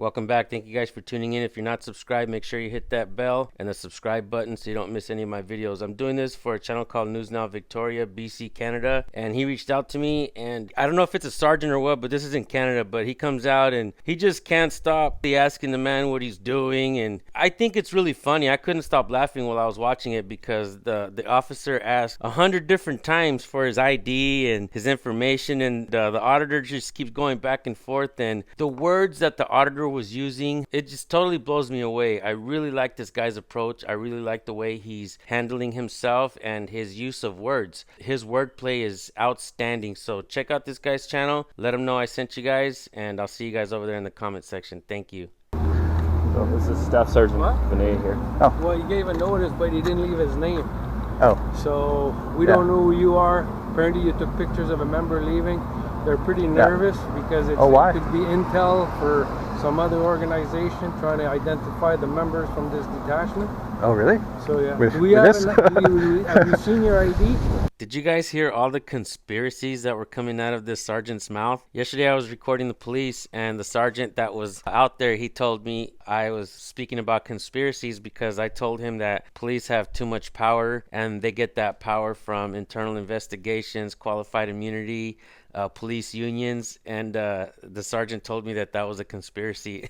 Welcome back. Thank you guys for tuning in. If you're not subscribed, make sure you hit that bell and the subscribe button so you don't miss any of my videos. I'm doing this for a channel called News Now Victoria, BC, Canada. And he reached out to me, and I don't know if it's a sergeant or what, but this is in Canada. But he comes out and he just can't stop asking the man what he's doing. And I think it's really funny. I couldn't stop laughing while I was watching it because the officer asked 100 different times for his ID and his information. And the auditor just keeps going back and forth. And the words that the auditor was using, it just totally blows me away. I really like this guy's approach. I really like the way he's handling himself and his use of words. His wordplay is outstanding. So check out this guy's channel. Let him know I sent you guys, and I'll see you guys over there in the comment section. Thank you. So this is Staff Sergeant Vinay here. Oh. Well, he gave a notice, but he didn't leave his name. Oh. So we don't know who you are. Apparently you took pictures of a member leaving. They're pretty nervous because it could be intel for some other organization trying to identify the members from this detachment. Oh, really? So yeah. Have you seen your ID? Did you guys hear all the conspiracies that were coming out of this sergeant's mouth? Yesterday I was recording the police, and the sergeant that was out there, he told me I was speaking about conspiracies because I told him that police have too much power and they get that power from internal investigations, qualified immunity, police unions, and the sergeant told me that was a conspiracy.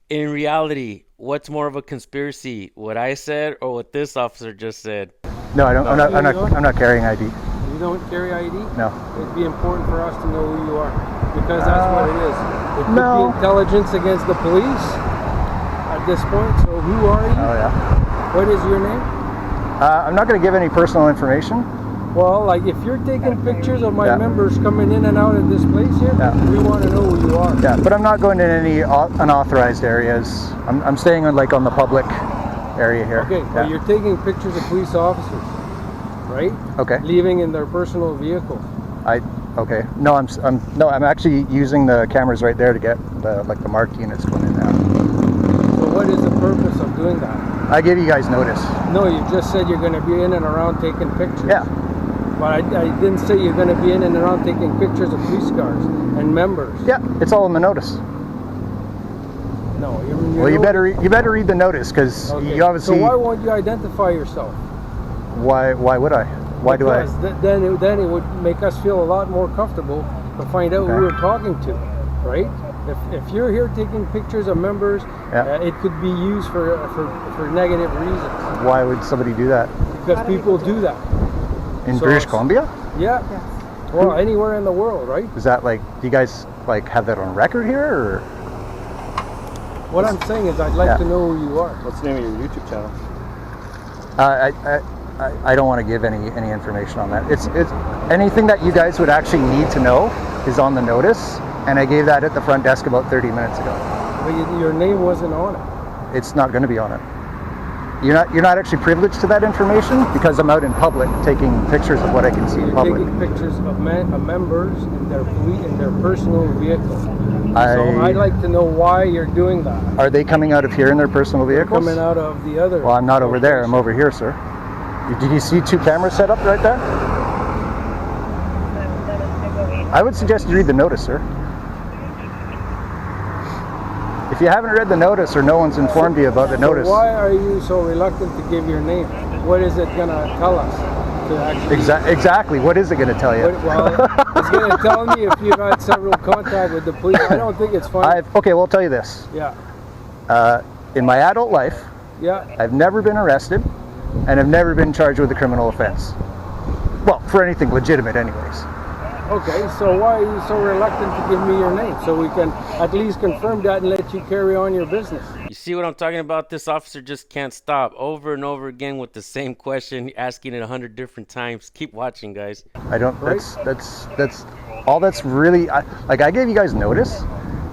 In reality, what's more of a conspiracy, what I said or what this officer just said? No, I don't. I'm not carrying ID. You don't carry ID? No. It'd be important for us to know who you are, because that's what it is. It could be intelligence against the police at this point. So who are you? Oh yeah. What is your name? I'm not going to give any personal information. Well, like if you're taking pictures of my members coming in and out of this place here, we want to know who you are. Yeah, but I'm not going in any unauthorized areas. I'm staying on the public area here. Okay, well, you're taking pictures of police officers, right? Okay. Leaving in their personal vehicle. Okay. No, I'm actually using the cameras right there to get the marked units going in now. So what is the purpose of doing that? I gave you guys notice. No, you just said you're going to be in and around taking pictures. Yeah. But I didn't say you're going to be in and around taking pictures of police cars and members. Yeah, it's all in the notice. No, well, you better read the notice, because you obviously. So why won't you identify yourself? Why would I? Why do I? Then it would make us feel a lot more comfortable to find out who we're talking to, right? If you're here taking pictures of members, it could be used for negative reasons. Why would somebody do that? Because people do that. In British Columbia? Yeah. Well, anywhere in the world, right? Is that do you guys have that on record here, or? What I'm saying is I'd like to know who you are. What's the name of your YouTube channel? I don't want to give any information on that. It's anything that you guys would actually need to know is on the notice, and I gave that at the front desk about 30 minutes ago. But your name wasn't on it. It's not going to be on it. You're not actually privileged to that information because I'm out in public taking pictures of what I can see in public. Taking pictures of members in their personal vehicle. So I'd like to know why you're doing that. Are they coming out of here in their personal vehicles? Coming out of the other. Well, I'm not over there. I'm over here, sir. Did you see 2 cameras set up right there? I would suggest you read the notice, sir. If you haven't read the notice, or no one's informed you about the notice. Why are you so reluctant to give your name? What is it going to tell us? To actually exactly. What is it going to tell you? Well, it's going to tell me if you've had several contact with the police. I don't think it's funny. Okay, well, I'll tell you this. Yeah. In my adult life, I've never been arrested, and I've never been charged with a criminal offense. Well, for anything legitimate anyways. Okay, so why are you so reluctant to give me your name so we can at least confirm that and let you carry on your business? You see what I'm talking about? This officer just can't stop over and over again with the same question, asking it 100 different times. Keep watching, guys. I don't. That's all. That's really I gave you guys notice,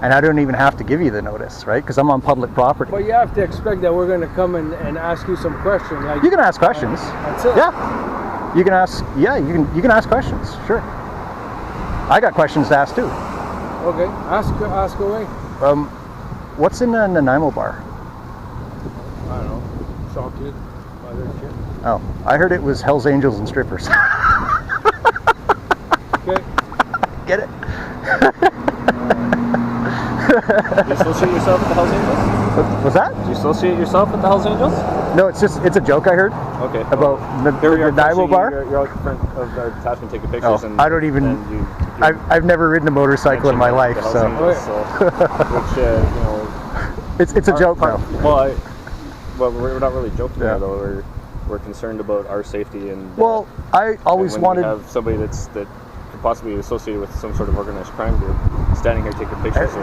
and I don't even have to give you the notice, right? Because I'm on public property. But you have to expect that we're going to come and ask you some questions. You can ask questions. That's it. Yeah. You can ask. Yeah, you can ask questions. Sure. I got questions to ask too. Okay, ask away. What's in the Nanaimo bar? I don't know. Chocolate, other shit. Oh, I heard it was Hell's Angels and strippers. Okay. Get it? you associate yourself with the Hells Angels? What's that? Do you associate yourself with the Hells Angels? No, it's a joke I heard. Okay. About the Naivo bar. You're all in front of our detachment taking pictures. Oh, I don't even. I've never ridden a motorcycle in my life, so. Which you know. It's a joke now. Well, we're not really joking there though. We're concerned about our safety and. Well, I always and wanted. We have somebody that could possibly be associated with some sort of organized crime group standing here taking pictures.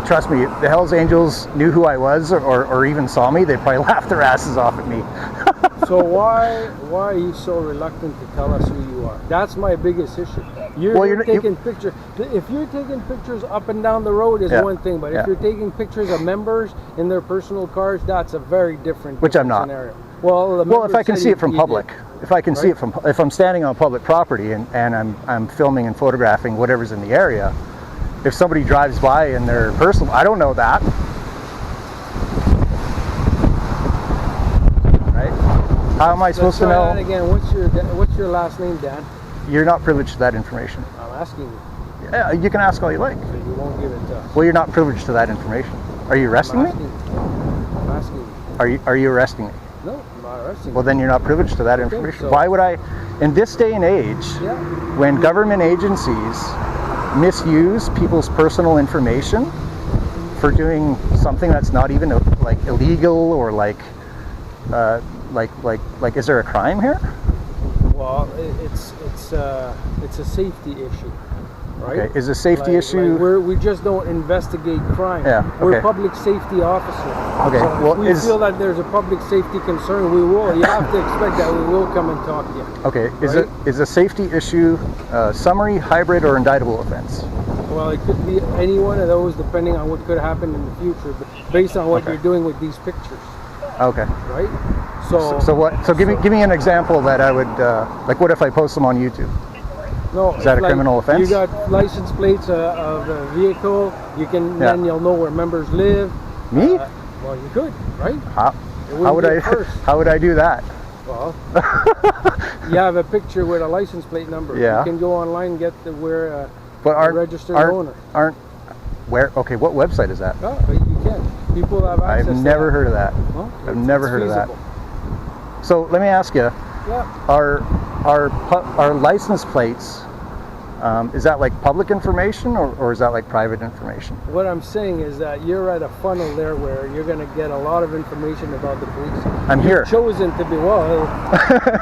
Trust me, the Hells Angels knew who I was, or even saw me. They'd probably laugh their asses off at me. So why are you so reluctant to tell us who you are? That's my biggest issue. You're taking pictures. If you're taking pictures up and down the road is one thing, but if you're taking pictures of members in their personal cars, that's a very different. Which I'm not. Scenario. Well, if I can see it from public, if I can see it from, if I'm standing on public property and I'm filming and photographing whatever's in the area, if somebody drives by in their personal, I don't know that. Right? How am I supposed to know? Again, what's your last name, Dan? You're not privileged to that information. I'm asking you. Yeah, you can ask all you like. So you won't give it to us. Well, you're not privileged to that information. Are you arresting me? I'm asking you. Are you arresting me? No, I'm not arresting you. Well, then you're not privileged to that information. So. Why would I, in this day and age, when government agencies misuse people's personal information for doing something that's not even like illegal or like is there a crime here? Well, it's a safety issue, right? Okay. Is a safety issue? We just don't investigate crime. Yeah. Okay. We're public safety officers. Okay. So well, if we feel that there's a public safety concern, we will. You have to expect that we will come and talk to you. Okay. Right? Is a safety issue summary, hybrid, or indictable offense? Well, it could be any one of those, depending on what could happen in the future, but based on what you're doing with these pictures. Okay. Right. So what? So give me an example that I would like. What if I post them on YouTube? No, is that a criminal offense? You got license plates of a vehicle. You can then you'll know where members live. Me? Well, you could, right? How would I? How would I do that? Well, you have a picture with a license plate number. Yeah. You can go online and get where but a registered owner. Where? Okay, what website is that? Oh, but you can. People have access. I've never heard of that. Well, I've never heard feasible. of that. So let me ask you. Yeah. Our license plates, is that like public information or is that like private information? What I'm saying is that you're at a funnel there where you're going to get a lot of information about the police. I'm here. Chosen to be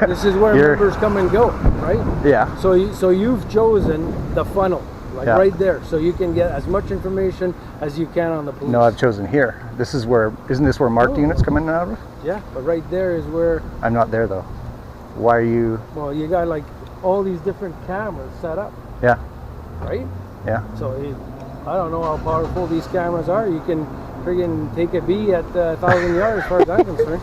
this is where members come and go, right? Yeah. So you've chosen the funnel, right there, so you can get as much information as you can on the police. No, I've chosen here. This is where. Isn't this where marked units come in and out of? Yeah, but right there is where. I'm not there though. Why are you? Well, you got like all these different cameras set up. Yeah. Right? Yeah. So I don't know how powerful these cameras are. You can friggin' take a bee at 1,000 yards as far as I'm concerned.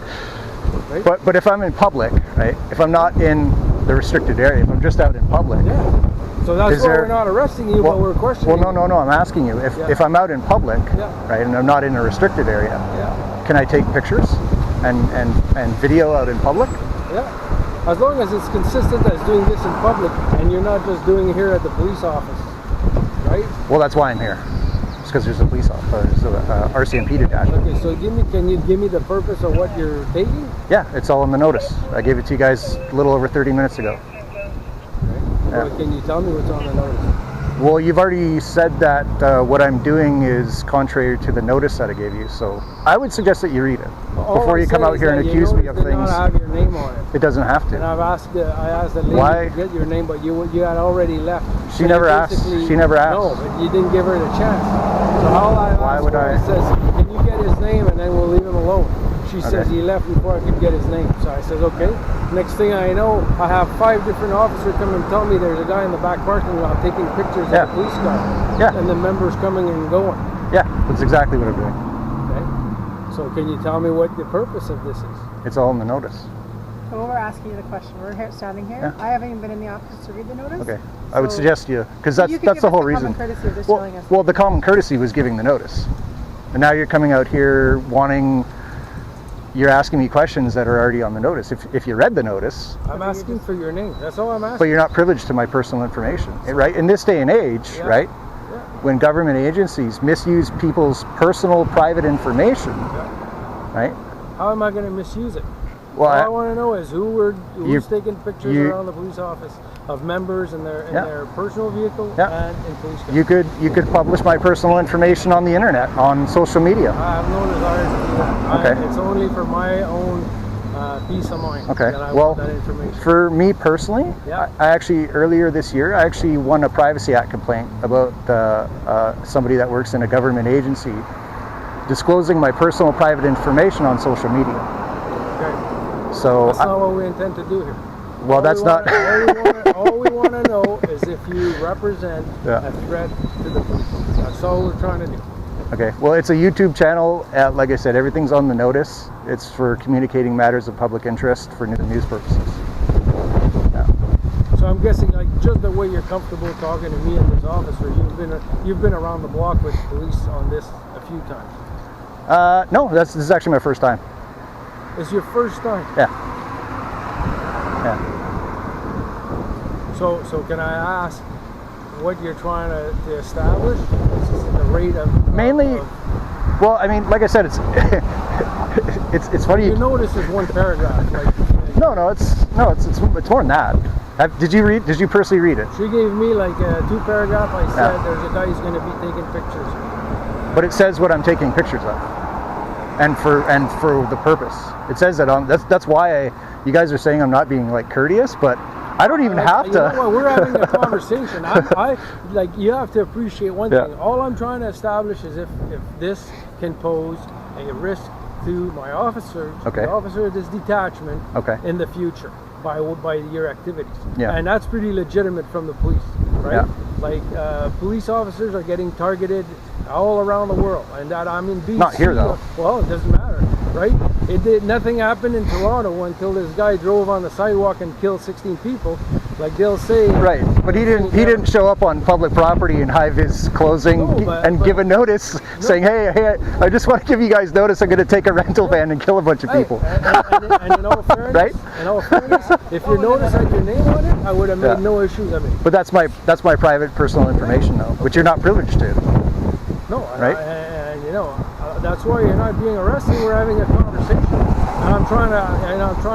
Right? But if I'm in public, right? If I'm not in the restricted area, if I'm just out in public. Yeah. So that's why we're not arresting you, but we're questioning. Well, no. I'm asking you if I'm out in public, right, and I'm not in a restricted area. Yeah. Can I take pictures and video out in public? Yeah. As long as it's consistent as doing this in public and you're not just doing it here at the police office, right? Well, that's why I'm here. It's because there's a police office, RCMP detachment. Okay, so can you give me the purpose of what you're taking? Yeah, it's all in the notice. I gave it to you guys a little over 30 minutes ago. Okay. Well, can you tell me what's on the notice? Well, you've already said that what I'm doing is contrary to the notice that I gave you, so I would suggest that you read it before you come out here and accuse me of things. Not have your name on it. It doesn't have to. And I asked the lady to get your name, but you had already left. She never asked. She never asked. No, but you didn't give her the chance. So Why would I? Says, can you get his name and then we'll leave him alone. She says he left before I could get his name. So I says, okay. Next thing I know, I have 5 different officers come and tell me there's a guy in the back parking lot taking pictures of the police car. Yeah. And the members coming and going. Yeah, that's exactly what I'm doing. Okay. So can you tell me what the purpose of this is? It's all in the notice. Well, we're asking you the question. We're here, standing here. I haven't even been in the office to read the notice. Okay. I would suggest you, because that's the whole reason. Well, the common courtesy was giving the notice. And now you're coming out here you're asking me questions that are already on the notice. If you read the notice. I'm asking for your name. That's all I'm asking. But you're not privileged to my personal information, right? In this day and age, right? Yeah. when government agencies misuse people's personal private information, right? How am I going to misuse it? Well, all I want to know is who's taking pictures around the police office of members in their personal vehicle and in police cars. You could publish my personal information on the internet, on social media. I have no desire to do that. Okay. It's only for my own peace of mind that I want that information. For me personally, I actually, earlier this year, I actually won a Privacy Act complaint about somebody that works in a government agency disclosing my personal private information on social media. Okay. So that's not what we intend to do here. Well, that's not. All we want to know is if you represent a threat to the police. That's all we're trying to do. Okay. Well, it's a YouTube channel. Like I said, everything's on the notice. It's for communicating matters of public interest for news purposes. Yeah. So I'm guessing, like, just the way you're comfortable talking to me in this office, or you've been around the block with police on this a few times. No, this is actually my first time. It's your first time. Yeah. Yeah. So can I ask what you're trying to establish? This is the rate of mainly. Well, I mean, like I said, it's it's funny. You notice there's one paragraph. Like, no, it's more than that. Did you personally read it? She gave me like 2 paragraphs. I said there's a guy who's going to be taking pictures. But it says what I'm taking pictures of, and for the purpose. It says that that's why you guys are saying I'm not being like courteous, but I don't even have to. You know what? We're having a conversation. I like, you have to appreciate one thing. All I'm trying to establish is if this can pose a risk to my officers, the officer of this detachment, in the future by your activities. Yeah. And that's pretty legitimate from the police, right? Yeah. Like police officers are getting targeted all around the world, and that I'm in BC. Not here though. Well, it doesn't matter, right? Nothing happened in Toronto until this guy drove on the sidewalk and killed 16 people. Like they'll say. Right, but he didn't show up on public property in high-vis clothing and give a notice saying, hey, I just want to give you guys notice. I'm going to take a rental van and kill a bunch of people. And in all fairness, right? In all fairness, if your notice had your name on it, I would have made no issues. But that's my private personal information, though, which you're not privileged to. No, right? And you know, that's why you're not being arrested. We're having a conversation, and I'm trying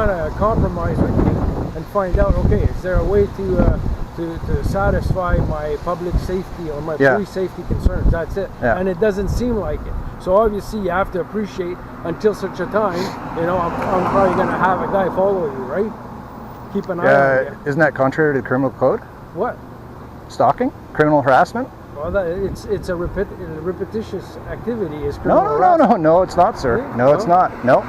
to compromise with you and find out. Okay, is there a way to satisfy my public safety or my police safety concerns? That's it. Yeah. And it doesn't seem like it. So obviously, you have to appreciate until such a time. You know, I'm probably going to have a guy follow you, right? Keep an eye on you. Isn't that contrary to the criminal code? What? Stalking, criminal harassment. Well, it's a repetitious activity. Is criminal harassment. No, it's not, sir. Okay. No, it's not. No.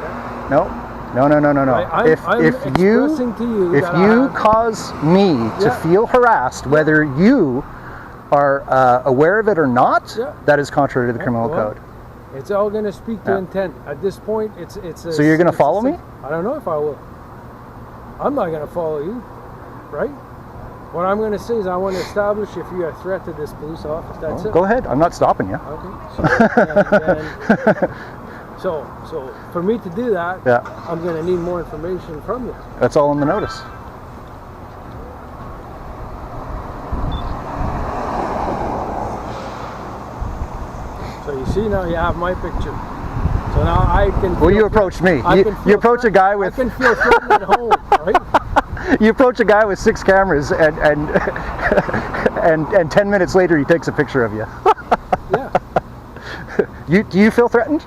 If you cause me to feel harassed, whether you are aware of it or not, that is contrary to the criminal code. It's all going to speak to intent. At this point, it's. So you're going to follow me? I don't know if I will. I'm not going to follow you, right? What I'm going to say is I want to establish if you're a threat to this police office. That's it. Go ahead. I'm not stopping you. Okay. So for me to do that, I'm going to need more information from you. That's all in the notice. So you see, now you have my picture. So now I can. Well, you approach me. You approach a guy with. I can feel threatened at home, right? You approach a guy with 6 cameras, and 10 minutes later he takes a picture of you. Yeah. Do you feel threatened?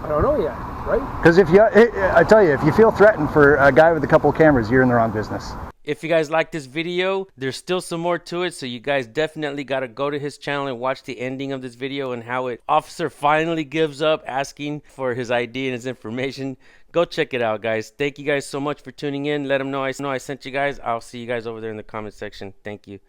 I don't know yet, right? Because I tell you, if you feel threatened for a guy with a couple of cameras, you're in the wrong business. If you guys like this video, there's still some more to it, so you guys definitely got to go to his channel and watch the ending of this video and how officer finally gives up asking for his ID and his information. Go check it out, guys. Thank you guys so much for tuning in. Let him know I sent you guys. I'll see you guys over there in the comment section. Thank you.